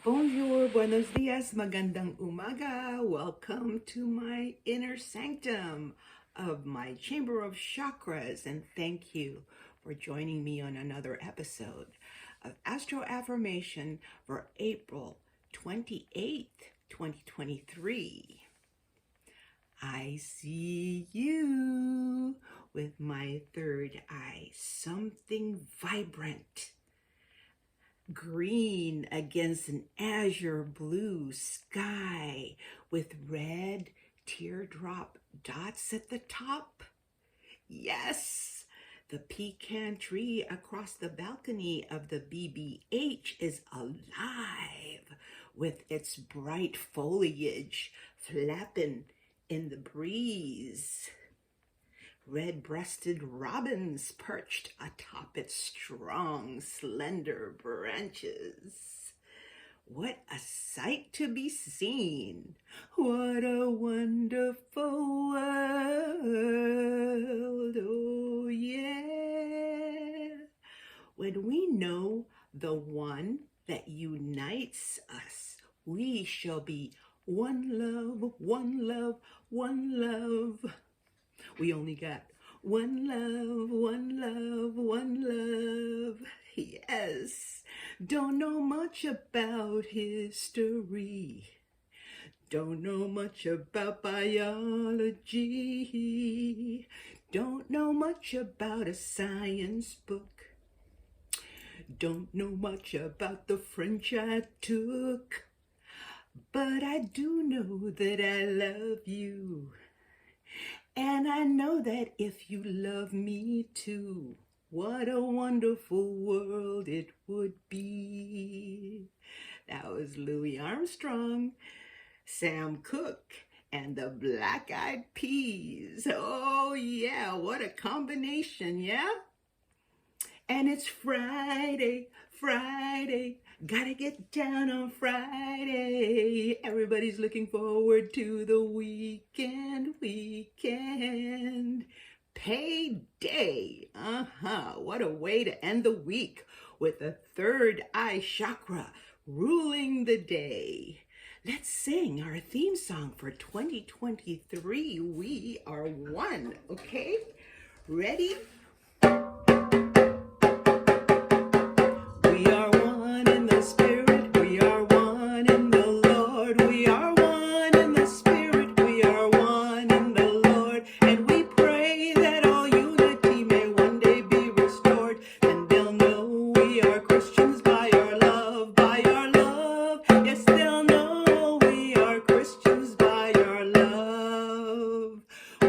Bonjour, buenos dias, magandang umaga. Welcome to my inner sanctum of my Chamber of Chakras, and thank you for joining me on another episode of Astro Affirmation for April 28th, 2023. I see you with my third eye, something vibrant, green against an azure blue sky with red teardrop dots at the top. Yes, the pecan tree across the balcony of the BBH is alive with its bright foliage flapping in the breeze. Red-breasted robins perched atop its strong, slender branches. What a sight to be seen! What a wonderful world! Oh, yeah! When we know the one that unites us, we shall be one love, one love, one love. We only got one love, one love, one love. Yes, don't know much about history. Don't know much about biology. Don't know much about a science book. Don't know much about the French I took. But I do know that I love you. And I know that if you love me too, what a wonderful world it would be. That was Louis Armstrong, Sam Cooke, and the Black Eyed Peas. Oh yeah, what a combination, yeah? And it's Friday, Friday. Gotta get down on Friday. Everybody's looking forward to the weekend. Payday. What a way to end the week with the third eye chakra ruling the day. Let's sing our theme song for 2023. We are one, okay? Ready? We are one in the spirit, we are one in the Lord. We are one in the spirit, we are one in the Lord. And we pray that all unity may one day be restored. And they'll know we are Christians by our love, by our love. Yes, they'll know we are Christians by our love.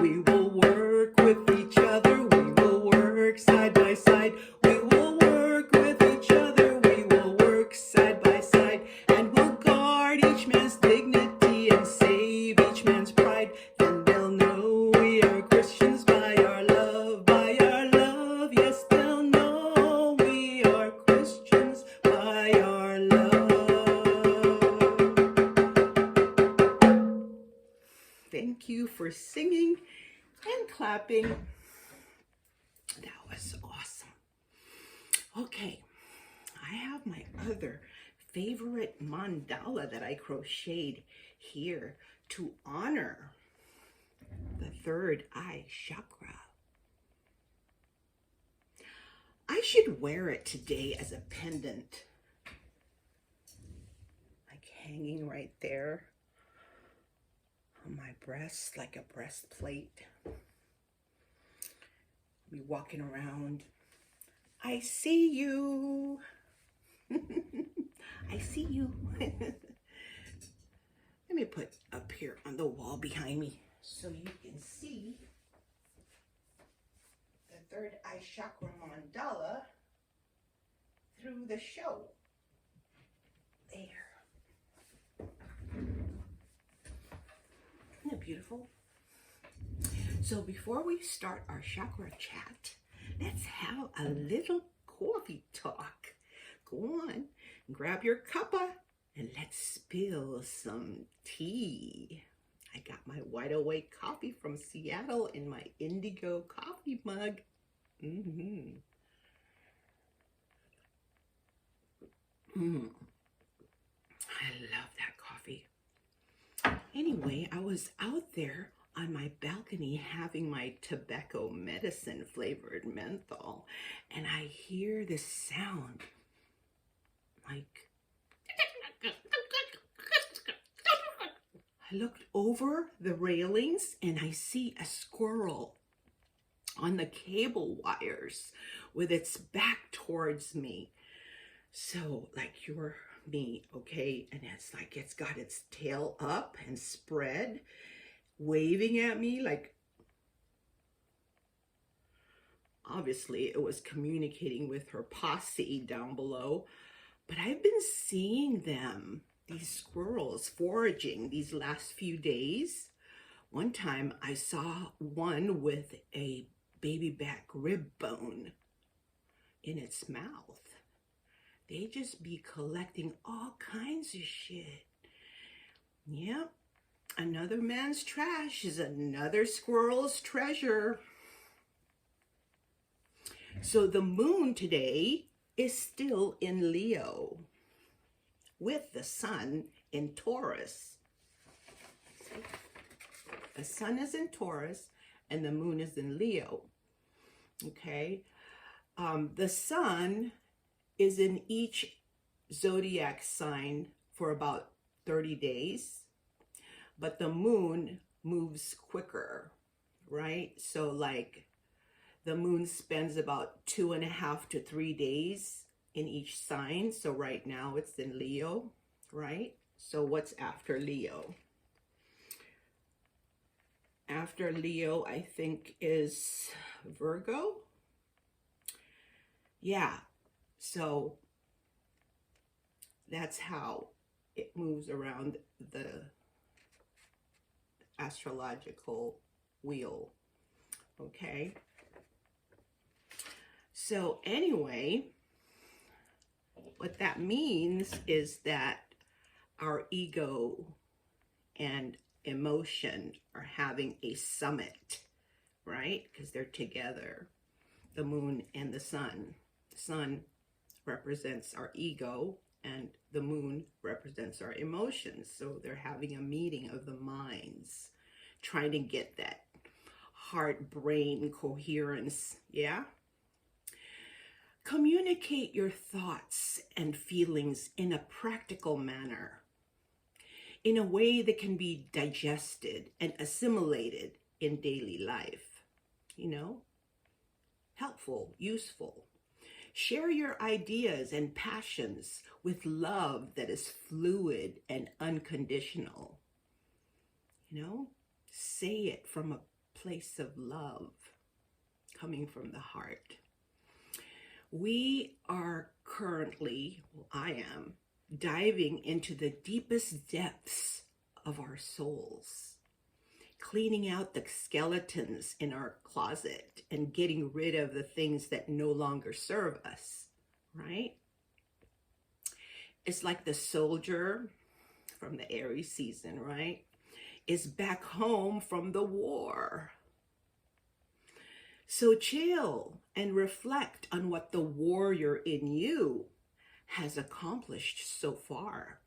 We will work with each other, we will work side by side. We will work with each other, we will work side by side. And we'll guard each man's dignity and save each man's pride. Then they'll know we are Christians by our love, by our love. Yes, they'll know we are Christians by our love. Thank you for singing and clapping. That was awesome. Okay, I have my other favorite mandala that I crocheted here to honor the third eye chakra. I should wear it today as a pendant, like hanging right there on my breast, like a breastplate. Be walking around. I see you. I see you. Let me put up here on the wall behind me so you can see the third eye chakra mandala through the show. There. Isn't it beautiful? So before we start our chakra chat, let's have a little coffee talk. Go on, grab your cuppa and let's spill some tea. I got my Wide Awake coffee from Seattle in my indigo coffee mug. anyway, I was out there on my balcony having my tobacco medicine flavored menthol, and I hear this sound like, I looked over the railings and I see a squirrel on the cable wires with its back towards me. So like you're me, okay? And it's like it's got its tail up and spread, waving at me like, obviously it was communicating with her posse down below. But I've been seeing them, these squirrels, foraging these last few days. One time I saw one with a baby back rib bone in its mouth. They just be collecting all kinds of shit. Yep, another man's trash is another squirrel's treasure. So the moon today is still in Leo with the sun in Taurus. The sun is in Taurus and the moon is in Leo. Okay. The sun is in each zodiac sign for about 30 days, but the moon moves quicker, right? So like the moon spends about 2.5 to 3 days in each sign. So right now it's in Leo, right? So what's after Leo? After Leo, I think, is Virgo. Yeah, so that's how it moves around the astrological wheel, okay? So anyway, what that means is that our ego and emotion are having a summit, right? Because they're together, the moon and the sun. The sun represents our ego and the moon represents our emotions. So they're having a meeting of the minds, trying to get that heart-brain coherence, yeah? Communicate your thoughts and feelings in a practical manner, in a way that can be digested and assimilated in daily life. You know, helpful, useful. Share your ideas and passions with love that is fluid and unconditional. You know, say it from a place of love, coming from the heart. We are currently, well, I am, diving into the deepest depths of our souls, cleaning out the skeletons in our closet and getting rid of the things that no longer serve us, right? It's like the soldier from the Aries season, right? Is back home from the war. So chill and reflect on what the warrior in you has accomplished so far.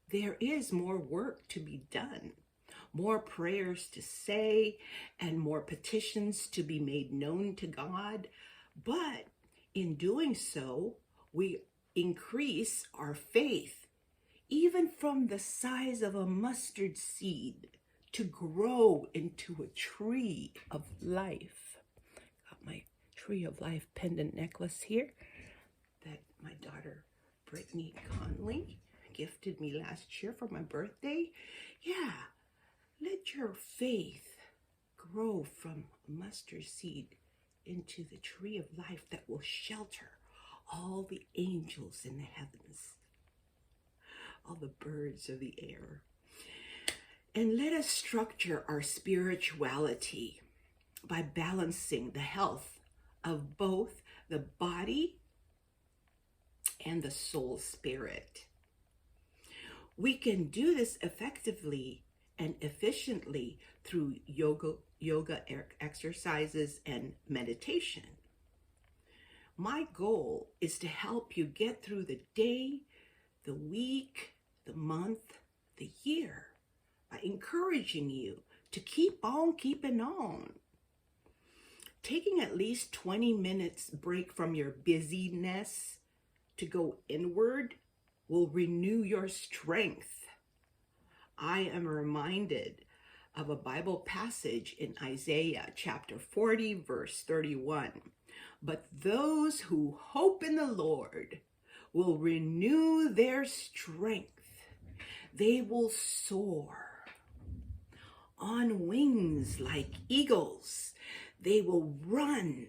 There is more work to be done, more prayers to say, and more petitions to be made known to God. But in doing so, we increase our faith, even from the size of a mustard seed, to grow into a tree of life. Got my tree of life pendant necklace here that my daughter Brittany Conley gifted me last year for my birthday. Yeah, let your faith grow from a mustard seed into the tree of life that will shelter all the angels in the heavens, all the birds of the air. And let us structure our spirituality by balancing the health of both the body and the soul spirit. We can do this effectively and efficiently through yoga exercises and meditation. My goal is to help you get through the day, the week, the month, the year, by encouraging you to keep on keeping on. Taking at least 20 minutes break from your busyness to go inward will renew your strength. I am reminded of a Bible passage in Isaiah chapter 40, verse 31. But those who hope in the Lord will renew their strength. They will soar on wings like eagles. They will run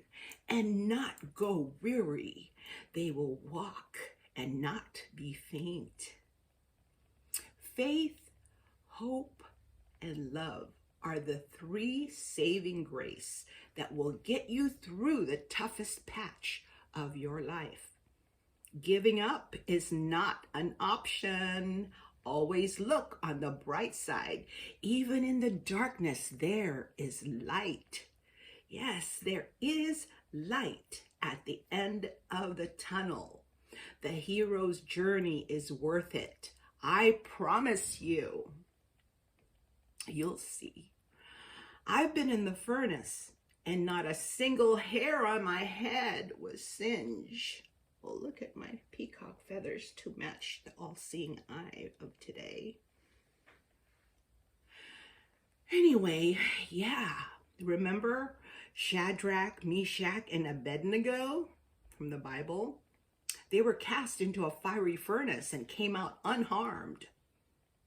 and not go weary. They will walk and not be faint. Faith, hope, and love are the three saving grace that will get you through the toughest patch of your life. Giving up is not an option. Always look on the bright side. Even in the darkness, there is light. Yes, there is light at the end of the tunnel. The hero's journey is worth it. I promise you. You'll see. I've been in the furnace and not a single hair on my head was singed. Well, look at my peacock feathers to match the all-seeing eye of today. Anyway, yeah, remember Shadrach, Meshach, and Abednego from the Bible? They were cast into a fiery furnace and came out unharmed.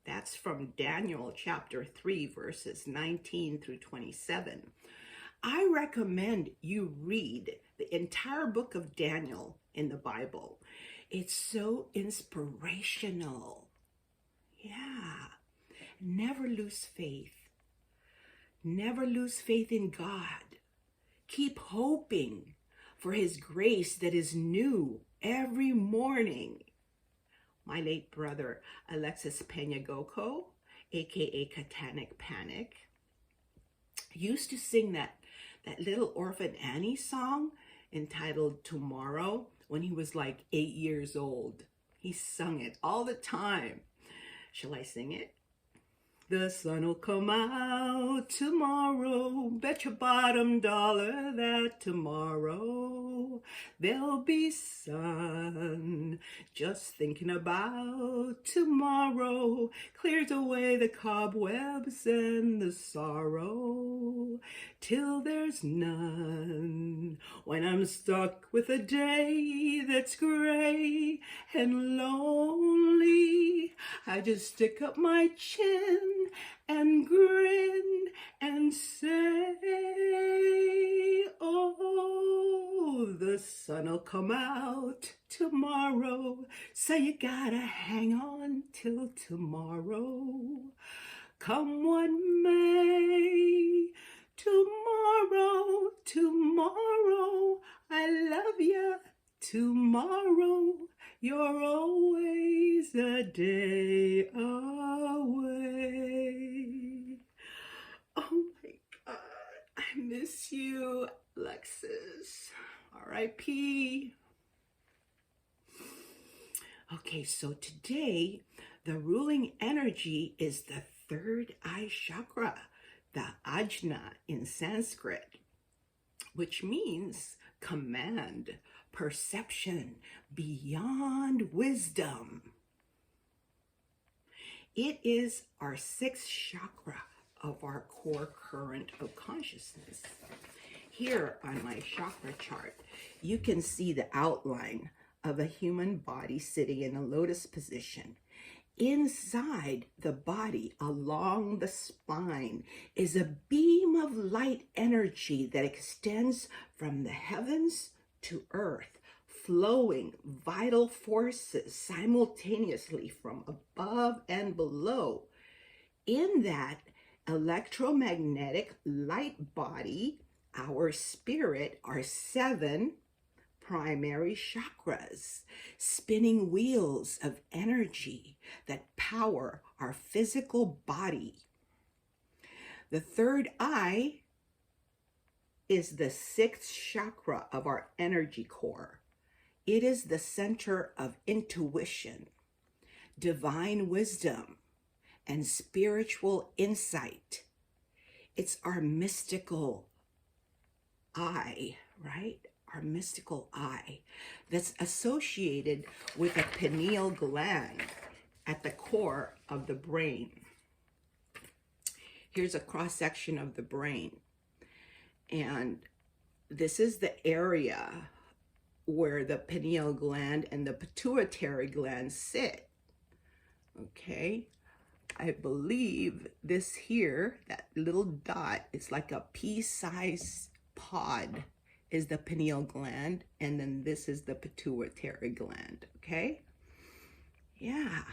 That's from Daniel chapter 3, verses 19 through 27. I recommend you read the entire book of Daniel in the Bible. It's so inspirational. Yeah. Never lose faith. Never lose faith in God. Keep hoping for His grace that is new every morning. My late brother, Alexis Peña-Goko, aka Catanic Panic, used to sing that little Orphan Annie song entitled Tomorrow when he was like 8 years old. He sung it all the time. Shall I sing it? The sun'll come out tomorrow, bet your bottom dollar that tomorrow there'll be sun. Just thinking about tomorrow clears away the cobwebs and the sorrow till there's none. When I'm stuck with a day that's gray and lonely, I just stick up my chin and grin and say, oh, the sun'll come out tomorrow, so you gotta hang on till tomorrow. Come what may, tomorrow, tomorrow, I love ya, tomorrow, you're always a day away. Oh my God, I miss you, Alexis. R.I.P. Okay, so today, the ruling energy is the third eye chakra, the Ajna in Sanskrit, which means command, perception, beyond wisdom. It is our sixth chakra of our core current of consciousness. Here on my chakra chart, you can see the outline of a human body sitting in a lotus position. Inside the body, along the spine, is a beam of light energy that extends from the heavens to earth, flowing vital forces simultaneously from above and below. In that electromagnetic light body, our spirit are 7 primary chakras, spinning wheels of energy that power our physical body. The third eye is the 6th chakra of our energy core. It is the center of intuition, divine wisdom, and spiritual insight. It's our mystical eye, right? Our mystical eye that's associated with a pineal gland at the core of the brain. Here's a cross-section of the brain. And this is the area where the pineal gland and the pituitary gland sit. Okay? I believe this here, that little dot, it's like a pea-sized pod, is the pineal gland, and then this is the pituitary gland, okay? Yeah.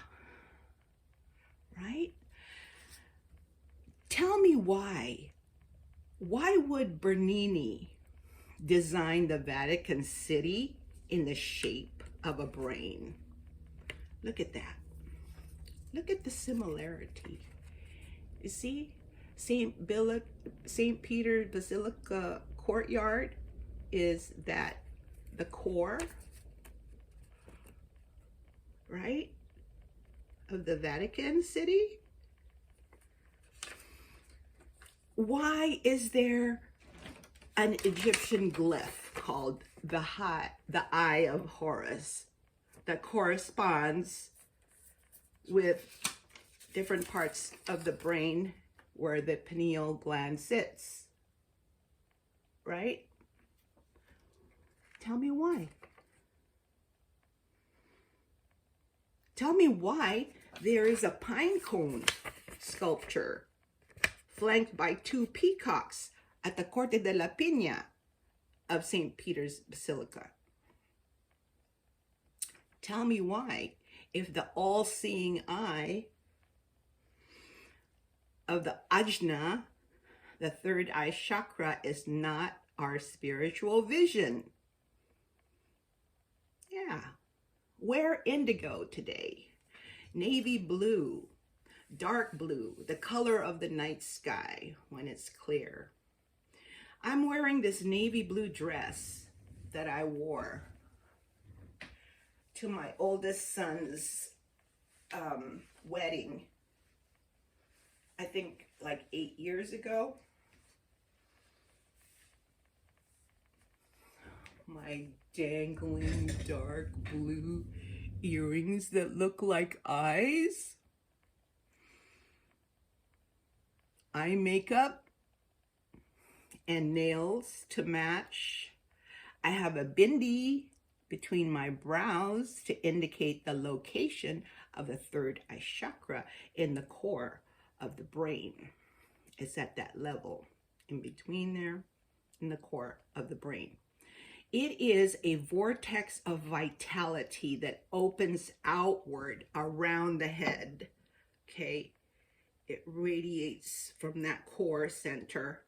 Right? Tell me why. Why would Bernini design the Vatican City in the shape of a brain? Look at that. Look at the similarity. You see, St. Peter Basilica courtyard is that the core, right, of the Vatican City? Why is there an Egyptian glyph called the Eye of Horus that corresponds with different parts of the brain where the pineal gland sits, right? Tell me why. Tell me why there is a pine cone sculpture flanked by two peacocks at the Corte de la Pina of St. Peter's Basilica. Tell me why, if the all-seeing eye of the Ajna, the third eye chakra, is not our spiritual vision. Yeah. Wear indigo today. Navy blue, dark blue, the color of the night sky when it's clear. I'm wearing this navy blue dress that I wore to my oldest son's wedding, I think like 8 years ago. My dangling dark blue earrings that look like eyes. Eye makeup and nails to match. I have a bindi between my brows to indicate the location of the third eye chakra in the core of the brain. It's at that level, in between there, in the core of the brain. It is a vortex of vitality that opens outward around the head, okay? It radiates from that core center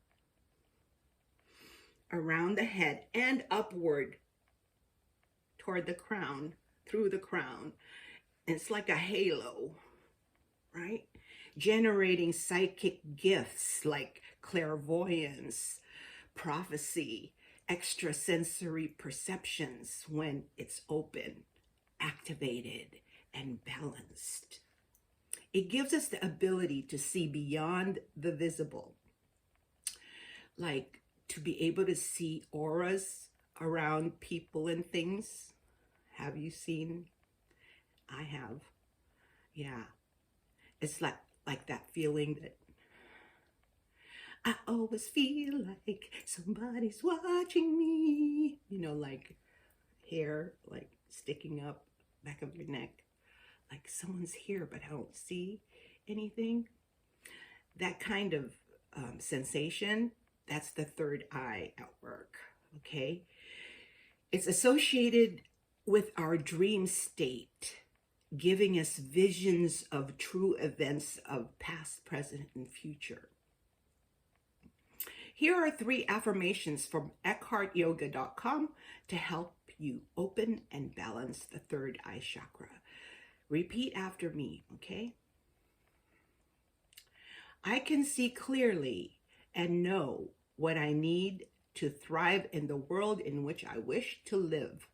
around the head and upward toward the crown, through the crown. It's like a halo, right? Generating psychic gifts like clairvoyance, prophecy, extrasensory perceptions when it's open, activated, and balanced. It gives us the ability to see beyond the visible, like to be able to see auras around people and things. Have you seen? I have. Yeah. It's like that feeling that I always feel like somebody's watching me. You know, like hair like sticking up back of your neck. Like someone's here, but I don't see anything. That kind of sensation, that's the third eye at work, okay? It's associated with our dream state, giving us visions of true events of past, present, and future. Here are 3 affirmations from EckhartYoga.com to help you open and balance the third eye chakra. Repeat after me, okay? I can see clearly and know what I need to thrive in the world in which I wish to live.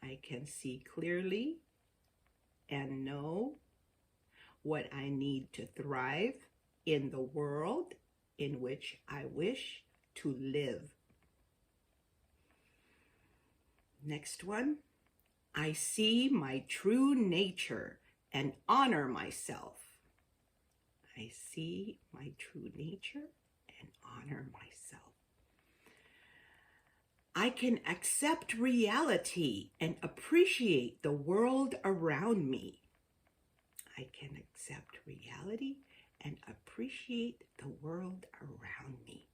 I can see clearly and know what I need to thrive in the world in which I wish to live. Next one, I see my true nature and honor myself. I see my true nature and honor myself. I can accept reality and appreciate the world around me. I can accept reality and appreciate the world around me.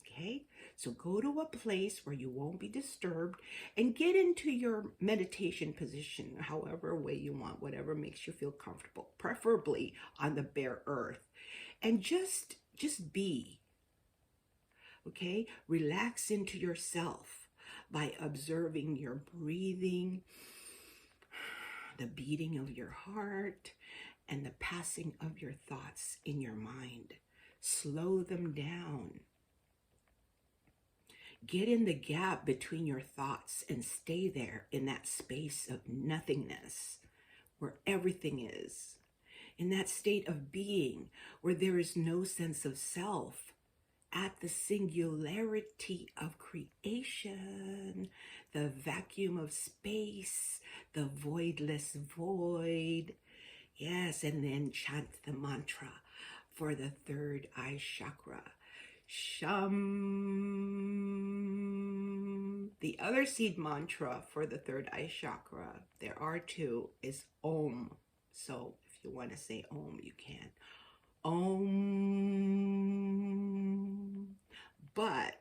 Okay, so go to a place where you won't be disturbed and get into your meditation position, however way you want, whatever makes you feel comfortable, preferably on the bare earth, and just be. Okay, relax into yourself by observing your breathing, the beating of your heart, and the passing of your thoughts in your mind. Slow them down. Get in the gap between your thoughts and stay there in that space of nothingness where everything is. In that state of being where there is no sense of self, at the singularity of creation, the vacuum of space, the voidless void. Yes, and then chant the mantra for the third eye chakra. Sham. The other seed mantra for the third eye chakra, there are two, is Om. So if you want to say Om, you can. Om. But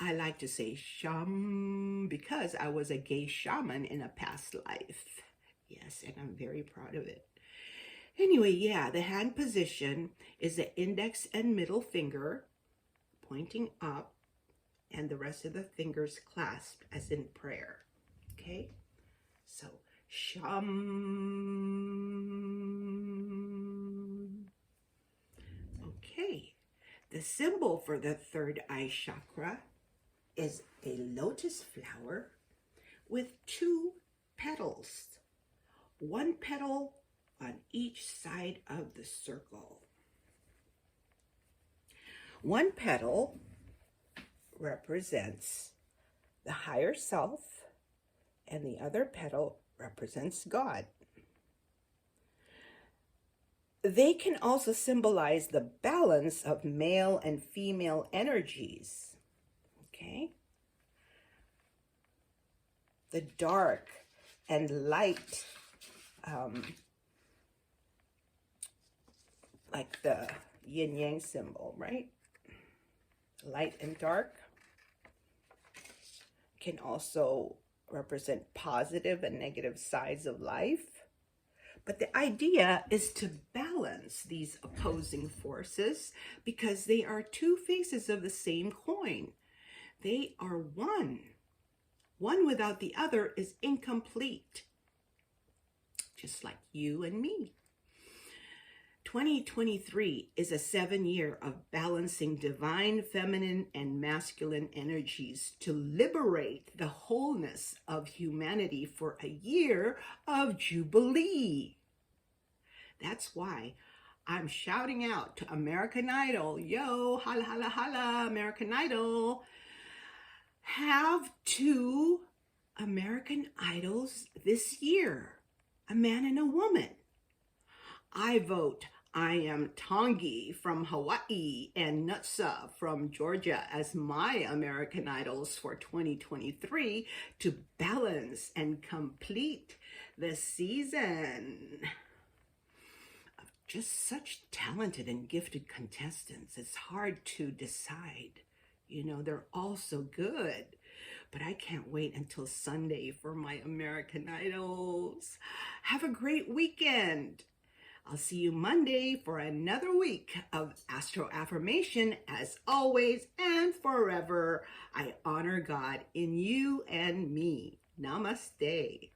I like to say Sham because I was a gay shaman in a past life. Yes, and I'm very proud of it. Anyway, yeah, the hand position is the index and middle finger pointing up and the rest of the fingers clasped as in prayer. Okay, so Sham. Okay, the symbol for the third eye chakra is a lotus flower with two petals, one petal on each side of the circle. One petal represents the higher self, and the other petal represents God. They can also symbolize the balance of male and female energies. Okay? The dark and light, like the yin-yang symbol, right? Light and dark can also represent positive and negative sides of life. But the idea is to balance these opposing forces because they are two faces of the same coin. They are one. One without the other is incomplete, just like you and me. 2023 is a 7-year of balancing divine feminine and masculine energies to liberate the wholeness of humanity for a year of Jubilee. That's why I'm shouting out to American Idol, yo, holla, holla, holla, American Idol. Have 2 American Idols this year, a man and a woman. I vote I am Tongi from Hawaii and Nutsa from Georgia as my American Idols for 2023 to balance and complete the season of just such talented and gifted contestants. It's hard to decide. You know, they're all so good. But I can't wait until Sunday for my American Idols. Have a great weekend. I'll see you Monday for another week of Astro Affirmation. As always and forever, I honor God in you and me. Namaste.